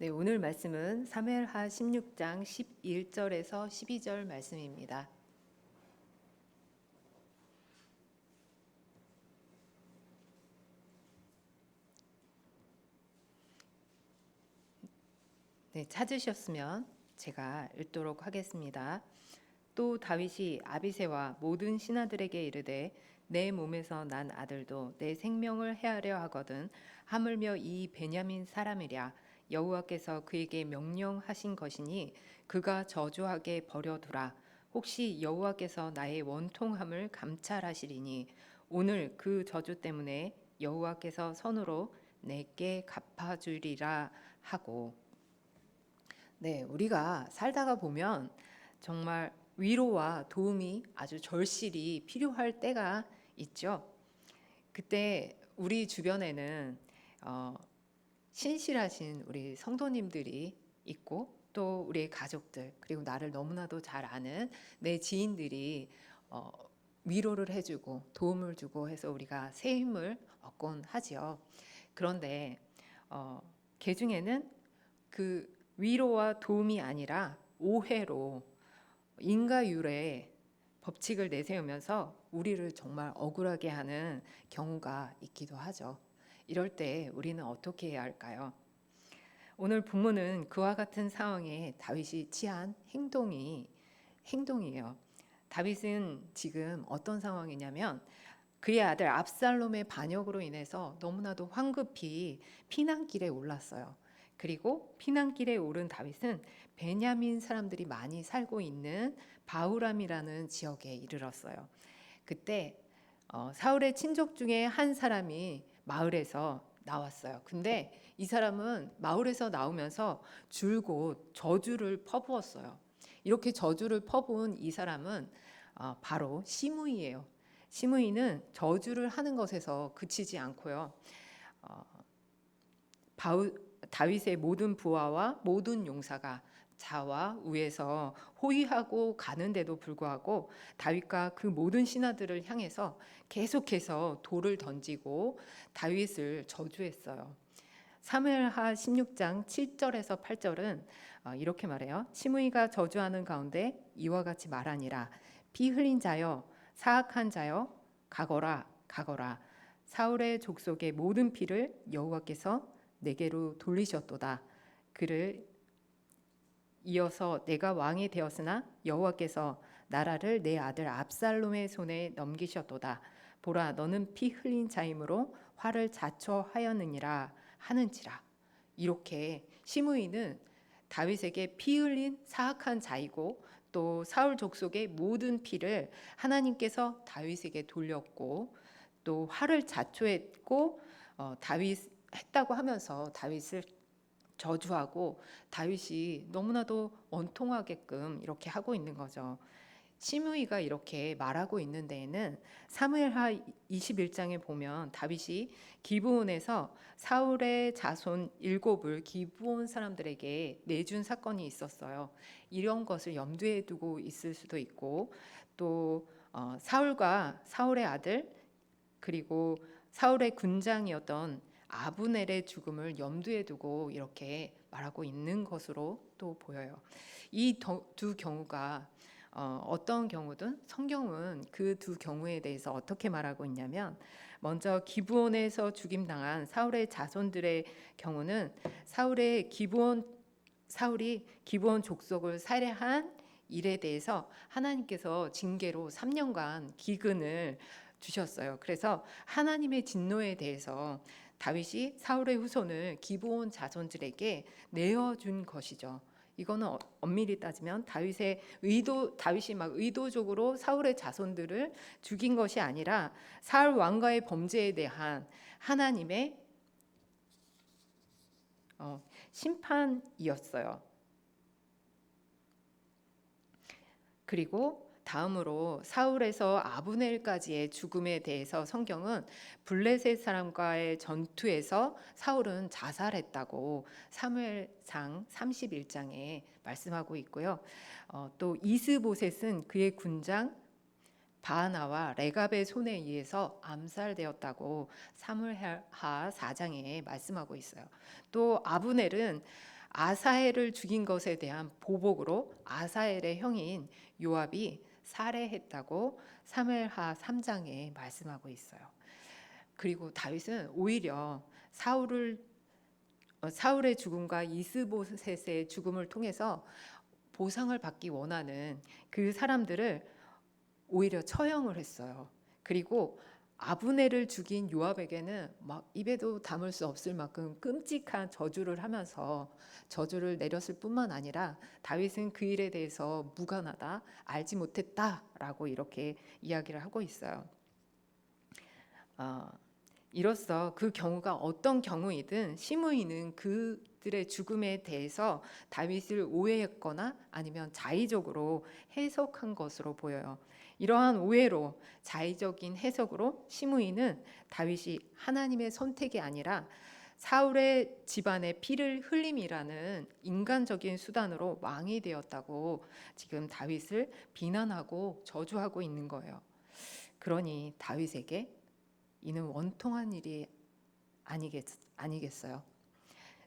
네, 오늘 말씀은 사무엘하 16장 11절에서 12절 말씀입니다. 네, 찾으셨으면 제가 읽도록 하겠습니다. 또 다윗이 아비새와 모든 신하들에게 이르되 내 몸에서 난 아들도 내 생명을 해하려 하거든 하물며 이 베냐민 사람이랴 여호와께서 그에게 명령하신 것이니 그가 저주하게 버려두라. 혹시 여호와께서 나의 원통함을 감찰하시리니 오늘 그 저주 때문에 여호와께서 선으로 내게 갚아주리라 하고. 네, 우리가 살다가 보면 정말 위로와 도움이 아주 절실히 필요할 때가 있죠. 그때 우리 주변에는 어, 신실하신 우리 성도님들이 있고 또 우리의 가족들 그리고 나를 너무나도 잘 아는 내 지인들이 어, 위로를 해주고 도움을 주고 해서 우리가 새 힘을 얻곤 하지요. 그런데 그 중에는 그 위로와 도움이 아니라 오해로 인과율의 법칙을 내세우면서 우리를 정말 억울하게 하는 경우가 있기도 하죠. 이럴 때 우리는 어떻게 해야 할까요? 오늘 본문은 그와 같은 상황에 다윗이 취한 행동이에요. 다윗은 지금 어떤 상황이냐면 그의 아들 압살롬의 반역으로 인해서 너무나도 황급히 피난길에 올랐어요. 그리고 피난길에 오른 다윗은 베냐민 사람들이 많이 살고 있는 바후람이라는 지역에 이르렀어요. 그때 사울의 친족 중에 한 사람이 마을에서 나왔어요. 근데 이 사람은 마을에서 나오면서 줄곧 저주를 퍼부었어요. 이렇게 저주를 퍼부은 이 사람은 바로 시므이예요. 시므이는 저주를 하는 것에서 그치지 않고요. 어, 다윗의 모든 부하와 모든 용사가 좌와 우에서 호위하고 가는데도 불구하고 다윗과 그 모든 신하들을 향해서 계속해서 돌을 던지고 다윗을 저주했어요. 사무엘하 16장 7절에서 8절은 이렇게 말해요. 시므이가 저주하는 가운데 이와 같이 말하니라. 피 흘린 자여 사악한 자여 가거라 가거라. 사울의 족속의 모든 피를 여호와께서 내게로 돌리셨도다. 그를 이어서 내가 왕이 되었으나 여호와께서 나라를 내 아들 압살롬의 손에 넘기셨도다. 보라, 너는 피 흘린 자이므로 화를 자초하였느니라 하는지라. 이렇게 시므이는 다윗에게 피 흘린 사악한 자이고 또 사울 족속의 모든 피를 하나님께서 다윗에게 돌렸고 또 화를 자초했고 다윗 했다고 하면서 다윗을 저주하고 다윗이 너무나도 원통하게끔 이렇게 하고 있는 거죠. 시므이가 이렇게 말하고 있는 데에는 사무엘하 21장에 보면 다윗이 기브온에서 사울의 자손 7을 기브온 사람들에게 내준 사건이 있었어요. 이런 것을 염두에 두고 있을 수도 있고 또 사울과 사울의 아들 그리고 사울의 군장이었던 아브넬의 죽음을 염두에 두고 이렇게 말하고 있는 것으로 또 보여요. 이 두 경우가 어떤 경우든 성경은 그 두 경우에 대해서 어떻게 말하고 있냐면 먼저 기브온에서 죽임당한 사울의 자손들의 경우는 사울이 기브온 족속을 살해한 일에 대해서 하나님께서 징계로 3년간 기근을 주셨어요. 그래서 하나님의 진노에 대해서 다윗이 사울의 후손을 기브온 자손들에게 내어준 것이죠. 이거는 엄밀히 따지면 다윗이 막 의도적으로 사울의 자손들을 죽인 것이 아니라 사울 왕가의 범죄에 대한 하나님의 심판이었어요. 그리고 다음으로 사울에서 아브넬까지의 죽음에 대해서 성경은 블레셋 사람과의 전투에서 사울은 자살했다고 사무엘상 31장에 말씀하고 있고요. 또 이스보셋은 그의 군장 바하나와 레갑의 손에 의해서 암살되었다고 사무엘하 4장에 말씀하고 있어요. 또 아브넬은 아사엘을 죽인 것에 대한 보복으로 아사엘의 형인 요압이 살해했다고 사무엘하 3장에 말씀하고 있어요. 그리고 다윗은 오히려 사울의 죽음과 이스보셋의 죽음을 통해서 보상을 받기 원하는 그 사람들을 오히려 처형을 했어요. 그리고 아브넬을 죽인 요압에게는 막 입에도 담을 수 없을 만큼 끔찍한 저주를 하면서 저주를 내렸을 뿐만 아니라 다윗은 그 일에 대해서 무관하다, 알지 못했다라고 이렇게 이야기를 하고 있어요. 이로써 그 경우가 어떤 경우이든 시므이는 그들의 죽음에 대해서 다윗을 오해했거나 아니면 자의적으로 해석한 것으로 보여요. 이러한 오해로 자의적인 해석으로 시므이는 다윗이 하나님의 선택이 아니라 사울의 집안의 피를 흘림이라는 인간적인 수단으로 왕이 되었다고 지금 다윗을 비난하고 저주하고 있는 거예요. 그러니 다윗에게 이는 원통한 일이 아니겠어요.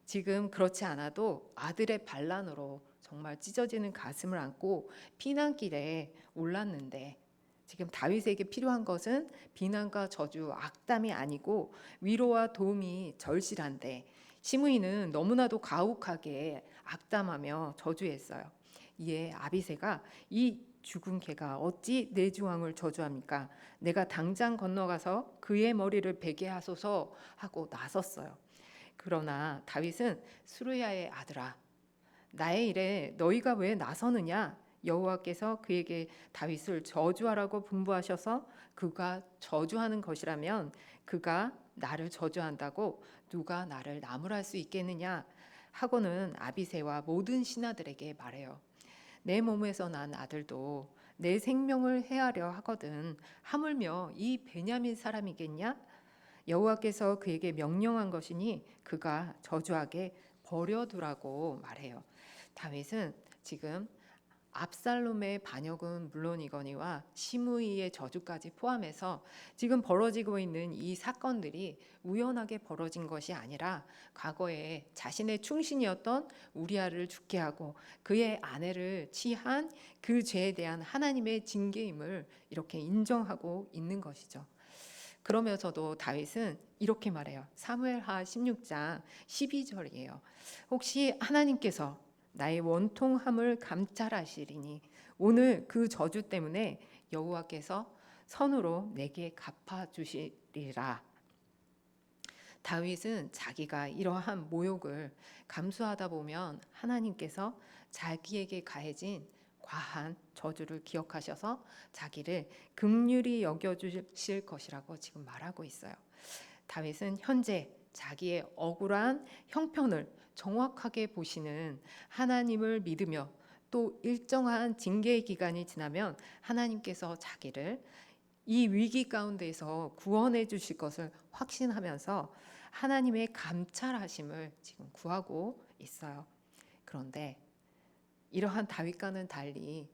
지금 그렇지 않아도 아들의 반란으로 정말 찢어지는 가슴을 안고 피난길에 올랐는데 지금 다윗에게 필요한 것은 비난과 저주, 악담이 아니고 위로와 도움이 절실한데 시므이는 너무나도 가혹하게 악담하며 저주했어요. 이에 아비새가 이 죽은 개가 어찌 내 주왕을 저주합니까? 내가 당장 건너가서 그의 머리를 베게 하소서 하고 나섰어요. 그러나 다윗은 스루야의 아들아, 나의 일에 너희가 왜 나서느냐? 여호와께서 그에게 다윗을 저주하라고 분부하셔서 그가 저주하는 것이라면 그가 나를 저주한다고 누가 나를 나무랄 수 있겠느냐? 하고는 아비새와 모든 신하들에게 말해요. 내 몸에서 난 아들도 내 생명을 해하려 하거든 하물며 이 베냐민 사람이겠냐? 여호와께서 그에게 명령한 것이니 그가 저주하게 버려두라고 말해요. 다윗은 지금 압살롬의 반역은 물론이거니와 시므이의 저주까지 포함해서 지금 벌어지고 있는 이 사건들이 우연하게 벌어진 것이 아니라 과거에 자신의 충신이었던 우리아를 죽게 하고 그의 아내를 취한 그 죄에 대한 하나님의 징계임을 이렇게 인정하고 있는 것이죠. 그러면서도 다윗은 이렇게 말해요. 사무엘하 16장 12절이에요. 혹시 하나님께서 나의 원통함을 감찰하시리니 오늘 그 저주 때문에 여호와께서 선으로 내게 갚아주시리라. 다윗은 자기가 이러한 모욕을 감수하다 보면 하나님께서 자기에게 가해진 과한 저주를 기억하셔서 자기를 긍휼히 여겨주실 것이라고 지금 말하고 있어요. 다윗은 현재 자기의 억울한 형편을 정확하게 보시는 하나님을 믿으며 또 일정한 징계의 기간이 지나면 하나님께서 자기를 이 위기 가운데서 구원해 주실 것을 확신하면서 하나님의 감찰하심을 지금 구하고 있어요. 그런데 이러한 다윗과는 달리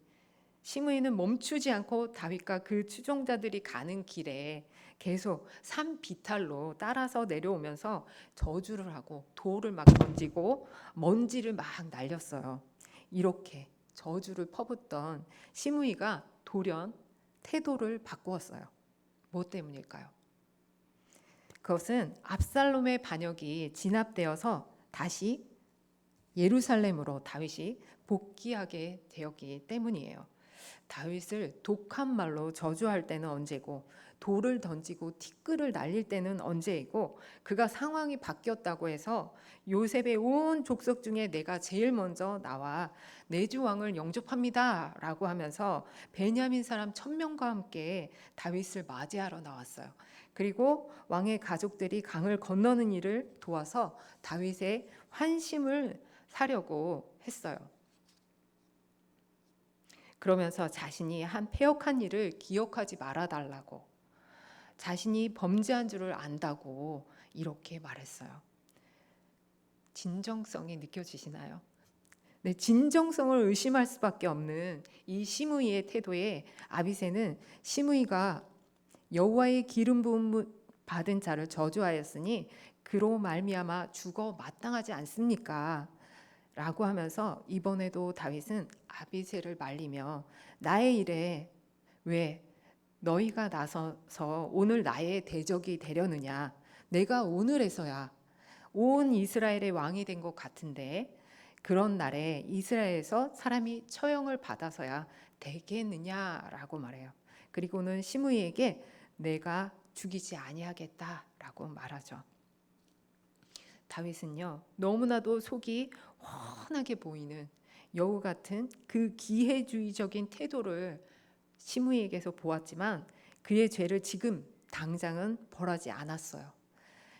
시므이는 멈추지 않고 다윗과 그 추종자들이 가는 길에 계속 산 비탈로 따라서 내려오면서 저주를 하고 돌을 막 던지고 먼지를 막 날렸어요. 이렇게 저주를 퍼붓던 시므이가 돌연 태도를 바꾸었어요. 뭐 때문일까요? 그것은 압살롬의 반역이 진압되어서 다시 예루살렘으로 다윗이 복귀하게 되었기 때문이에요. 다윗을 독한 말로 저주할 때는 언제고 돌을 던지고 티끌을 날릴 때는 언제이고 그가 상황이 바뀌었다고 해서 요셉의 온 족속 중에 내가 제일 먼저 나와 내 주 왕을 영접합니다 라고 하면서 베냐민 사람 1000명과 함께 다윗을 맞이하러 나왔어요. 그리고 왕의 가족들이 강을 건너는 일을 도와서 다윗의 환심을 사려고 했어요. 그러면서 자신이 한 패역한 일을 기억하지 말아달라고, 자신이 범죄한 줄을 안다고 이렇게 말했어요. 진정성이 느껴지시나요? 네, 진정성을 의심할 수밖에 없는 이 시므이의 태도에 아비새는 시므이가 여호와의 기름 부음 받은 자를 저주하였으니 그로 말미암아 죽어 마땅하지 않습니까? 라고 하면서 이번에도 다윗은 아비새를 말리며 나의 일에 왜 너희가 나서서 오늘 나의 대적이 되려느냐. 내가 오늘에서야 온 이스라엘의 왕이 된 것 같은데 그런 날에 이스라엘에서 사람이 처형을 받아서야 되겠느냐라고 말해요. 그리고는 시므이에게 내가 죽이지 아니하겠다라고 말하죠. 다윗은요, 너무나도 속이 훤하게 보이는 여우 같은 그 기회주의적인 태도를 시므이에게서 보았지만 그의 죄를 지금 당장은 벌하지 않았어요.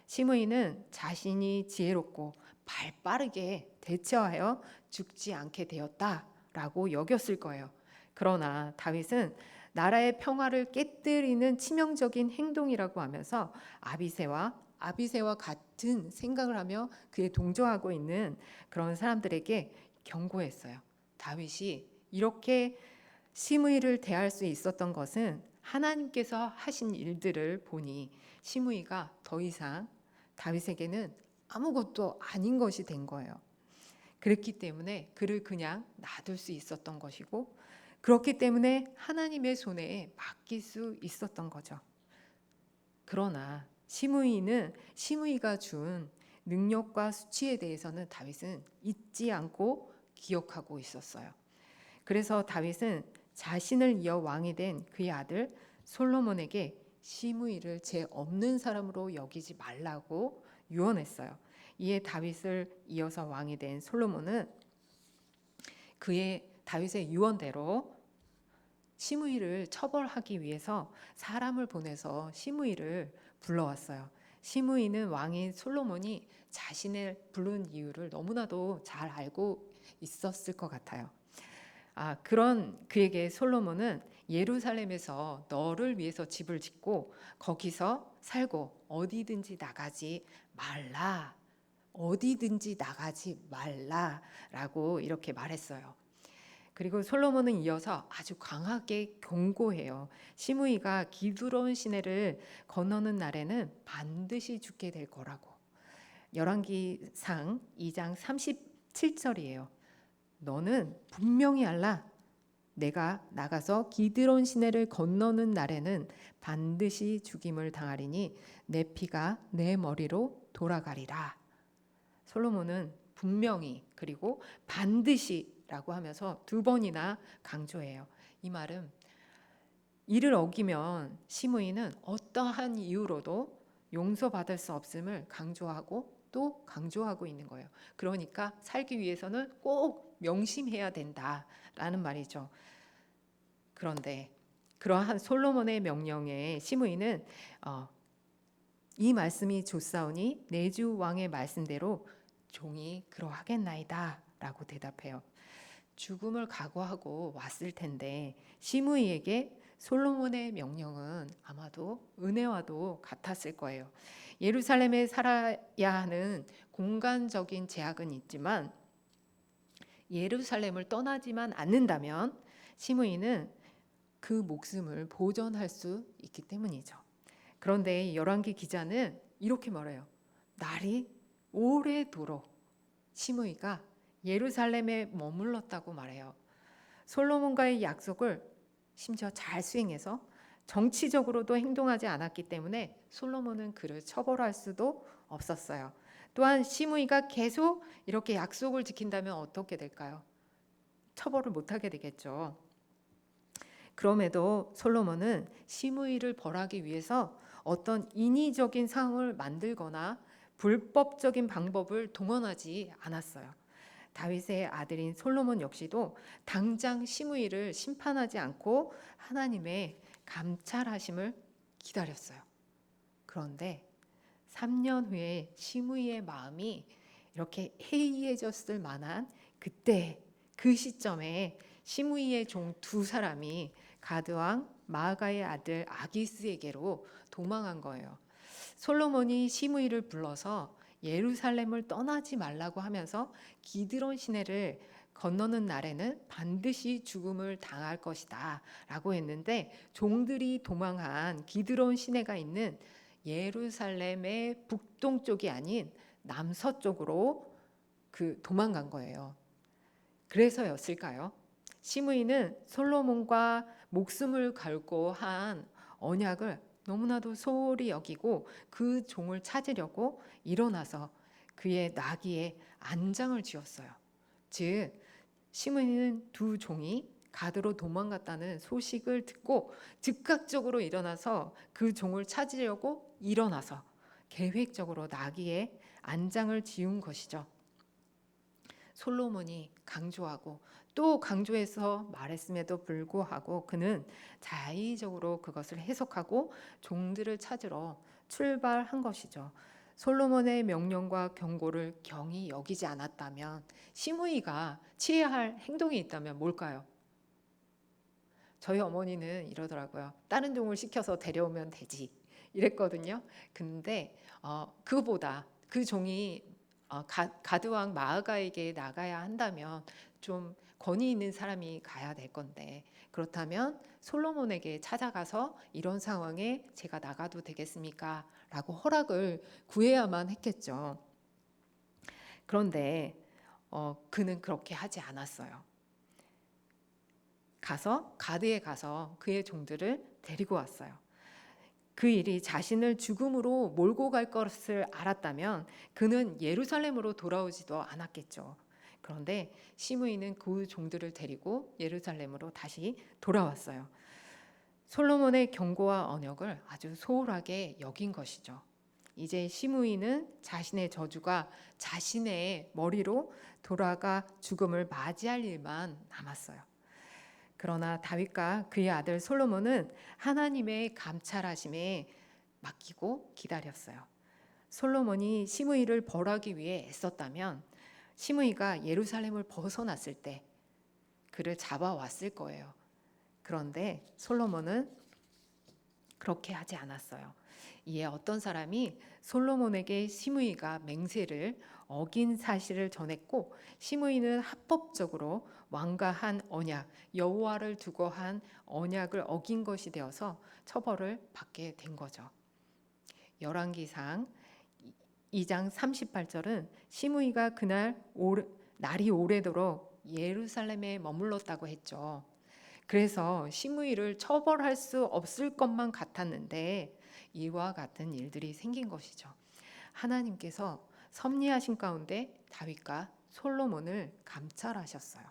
시므이는 자신이 지혜롭고 발빠르게 대처하여 죽지 않게 되었다라고 여겼을 거예요. 그러나 다윗은 나라의 평화를 깨뜨리는 치명적인 행동이라고 하면서 아비새와 같은 생각을 하며 그에 동조하고 있는 그런 사람들에게 경고했어요. 다윗이 이렇게 시므이를 대할 수 있었던 것은 하나님께서 하신 일들을 보니 시므이가 더 이상 다윗에게는 아무것도 아닌 것이 된 거예요. 그렇기 때문에 그를 그냥 놔둘 수 있었던 것이고 그렇기 때문에 하나님의 손에 맡길 수 있었던 거죠. 그러나 시므이가 준 능력과 수치에 대해서는 다윗은 잊지 않고 기억하고 있었어요. 그래서 다윗은 자신을 이어 왕이 된 그의 아들 솔로몬에게 시므이를 죄 없는 사람으로 여기지 말라고 유언했어요. 이에 다윗을 이어서 왕이 된 솔로몬은 다윗의 유언대로 시므이를 처벌하기 위해서 사람을 보내서 시므이를 불러왔어요. 시므이는 왕인 솔로몬이 자신을 부른 이유를 너무나도 잘 알고 있었을 것 같아요. 그런 그에게 솔로몬은 예루살렘에서 너를 위해서 집을 짓고 거기서 살고 어디든지 나가지 말라라고 이렇게 말했어요. 그리고 솔로몬은 이어서 아주 강하게 경고해요. 시므이가 기드론 시내를 건너는 날에는 반드시 죽게 될 거라고. 열왕기상 2장 37절이에요. 너는 분명히 알라. 내가 나가서 기드론 시내를 건너는 날에는 반드시 죽임을 당하리니 내 피가 내 머리로 돌아가리라. 솔로몬은 분명히 그리고 반드시라고 하면서 두 번이나 강조해요. 이 말은 이를 어기면 시므이는 어떠한 이유로도 용서받을 수 없음을 강조하고 또 강조하고 있는 거예요. 그러니까 살기 위해서는 꼭 명심해야 된다라는 말이죠. 그런데 그러한 솔로몬의 명령에 시므이는 이 말씀이 좋사오니 내 주 왕의 말씀대로 종이 그러하겠나이다 라고 대답해요. 죽음을 각오하고 왔을 텐데 시므이에게 솔로몬의 명령은 아마도 은혜와도 같았을 거예요. 예루살렘에 살아야 하는 공간적인 제약은 있지만 예루살렘을 떠나지만 않는다면 시므이는 그 목숨을 보존할 수 있기 때문이죠. 그런데 열왕기 기자는 이렇게 말해요. 날이 오래도록 시므이가 예루살렘에 머물렀다고 말해요. 솔로몬과의 약속을 심지어 잘 수행해서 정치적으로도 행동하지 않았기 때문에 솔로몬은 그를 처벌할 수도 없었어요. 또한 시므이가 계속 이렇게 약속을 지킨다면 어떻게 될까요? 처벌을 못하게 되겠죠. 그럼에도 솔로몬은 시므이를 벌하기 위해서 어떤 인위적인 상황을 만들거나 불법적인 방법을 동원하지 않았어요. 다윗의 아들인 솔로몬 역시도 당장 시므이를 심판하지 않고 하나님의 감찰하심을 기다렸어요. 그런데 3년 후에 시므이의 마음이 이렇게 해이해졌을 만한 그때 그 시점에 시므이의 종 두 사람이 가드왕 마아가의 아들 아기스에게로 도망한 거예요. 솔로몬이 시므이를 불러서 예루살렘을 떠나지 말라고 하면서 기드론 시내를 건너는 날에는 반드시 죽음을 당할 것이다 라고 했는데 종들이 도망한 기드론 시내가 있는 예루살렘의 북동쪽이 아닌 남서쪽으로 도망간 거예요. 그래서였을까요? 시므이는 솔로몬과 목숨을 걸고 한 언약을 너무나도 소홀히 여기고 그 종을 찾으려고 일어나서 그의 나귀에 안장을 지었어요. 즉 시므이는 두 종이 가드로 도망갔다는 소식을 듣고 즉각적으로 일어나서 그 종을 찾으려고 일어나서 계획적으로 나귀에 안장을 지은 것이죠. 솔로몬이 강조하고 또 강조해서 말했음에도 불구하고 그는 자의적으로 그것을 해석하고 종들을 찾으러 출발한 것이죠. 솔로몬의 명령과 경고를 경히 여기지 않았다면 시므이가 취해야 할 행동이 있다면 뭘까요? 저희 어머니는 이러더라고요. 다른 종을 시켜서 데려오면 되지 이랬거든요. 근데 그보다 그 종이 가드왕 마아가에게 나가야 한다면 좀 권위 있는 사람이 가야 될 건데, 그렇다면 솔로몬에게 찾아가서 이런 상황에 제가 나가도 되겠습니까? 라고 허락을 구해야만 했겠죠. 그런데 그는 그렇게 하지 않았어요. 가드에 가서 그의 종들을 데리고 왔어요. 그 일이 자신을 죽음으로 몰고 갈 것을 알았다면 그는 예루살렘으로 돌아오지도 않았겠죠. 그런데 시므이는 그 종들을 데리고 예루살렘으로 다시 돌아왔어요. 솔로몬의 경고와 언역을 아주 소홀하게 여긴 것이죠. 이제 시므이는 자신의 저주가 자신의 머리로 돌아가 죽음을 맞이할 일만 남았어요. 그러나 다윗과 그의 아들 솔로몬은 하나님의 감찰하심에 맡기고 기다렸어요. 솔로몬이 시므이를 벌하기 위해 애썼다면 시므이가 예루살렘을 벗어났을 때 그를 잡아왔을 거예요. 그런데 솔로몬은 그렇게 하지 않았어요. 이에 어떤 사람이 솔로몬에게 시므이가 맹세를 어긴 사실을 전했고, 시므이는 합법적으로 왕과 한 언약, 여호와를 두고 한 언약을 어긴 것이 되어서 처벌을 받게 된 거죠. 열왕기상 2장 38절은 시므이가 그날 날이 오래도록 예루살렘에 머물렀다고 했죠. 그래서 시므이를 처벌할 수 없을 것만 같았는데 이와 같은 일들이 생긴 것이죠. 하나님께서 섭리하신 가운데 다윗과 솔로몬을 감찰하셨어요.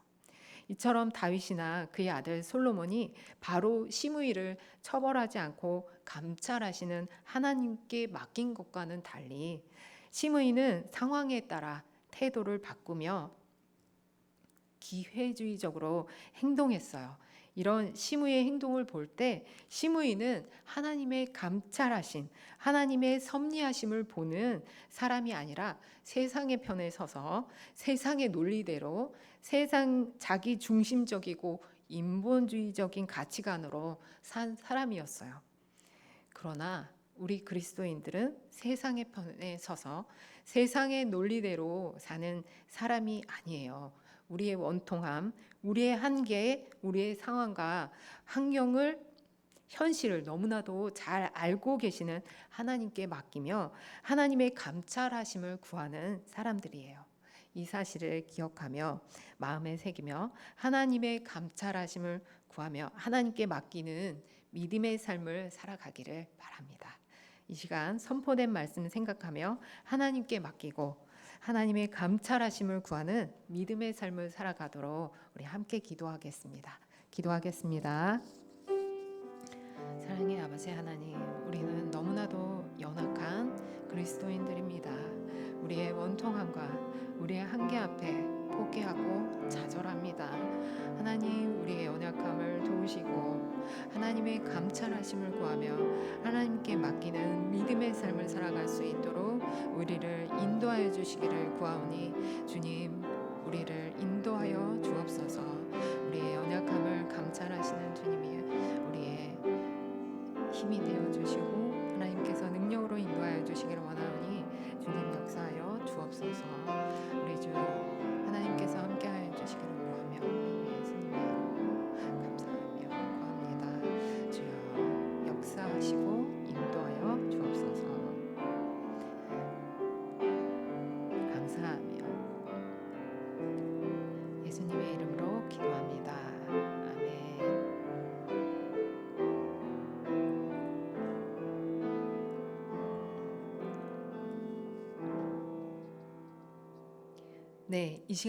이처럼 다윗이나 그의 아들 솔로몬이 바로 시므이를 처벌하지 않고 감찰하시는 하나님께 맡긴 것과는 달리 시므이는 상황에 따라 태도를 바꾸며 기회주의적으로 행동했어요. 이런 시므이의 행동을 볼 때 시므이는 하나님의 감찰하신, 하나님의 섭리하심을 보는 사람이 아니라 세상의 편에 서서 세상의 논리대로 세상 자기 중심적이고 인본주의적인 가치관으로 산 사람이었어요. 그러나 우리 그리스도인들은 세상의 편에 서서 세상의 논리대로 사는 사람이 아니에요. 우리의 원통함, 우리의 한계, 우리의 상황과 환경을, 현실을 너무나도 잘 알고 계시는 하나님께 맡기며 하나님의 감찰하심을 구하는 사람들이에요. 이 사실을 기억하며 마음에 새기며 하나님의 감찰하심을 구하며 하나님께 맡기는 믿음의 삶을 살아가기를 바랍니다. 이 시간 선포된 말씀 생각하며 하나님께 맡기고 하나님의 감찰하심을 구하는 믿음의 삶을 살아가도록 우리 함께 기도하겠습니다. 기도하겠습니다. 사랑의 아버지 하나님, 우리는 너무나도 연약한 그리스도인들입니다. 우리의 원통함과 우리의 한계 앞에 포기하고 좌절합니다. 하나님, 우리의 연약함을 도우시고 하나님의 감찰하심을 구하며 하나님께 맡기는 믿음의 삶을 살아갈 수 있도록 우리를 인도하여 주시기를 구하오니, 주님, 우리를 인도하여 주옵소서. 우리의 연약함을 감찰하시는 주님이 우리의 힘이 되어 주시고 하나님께서 능력으로 인도하여 주시기를 원하오니 주님 역사하여 주옵소서. 우리 주 하나님께서 함께하여 주시기를 원하며 예수님의 이름으로 감사하며 구합니다. 주여 역사하시고 인도하여 주옵소서. 감사하며 예수님의 이름으로 기도합니다. 아멘. 네, 이 시간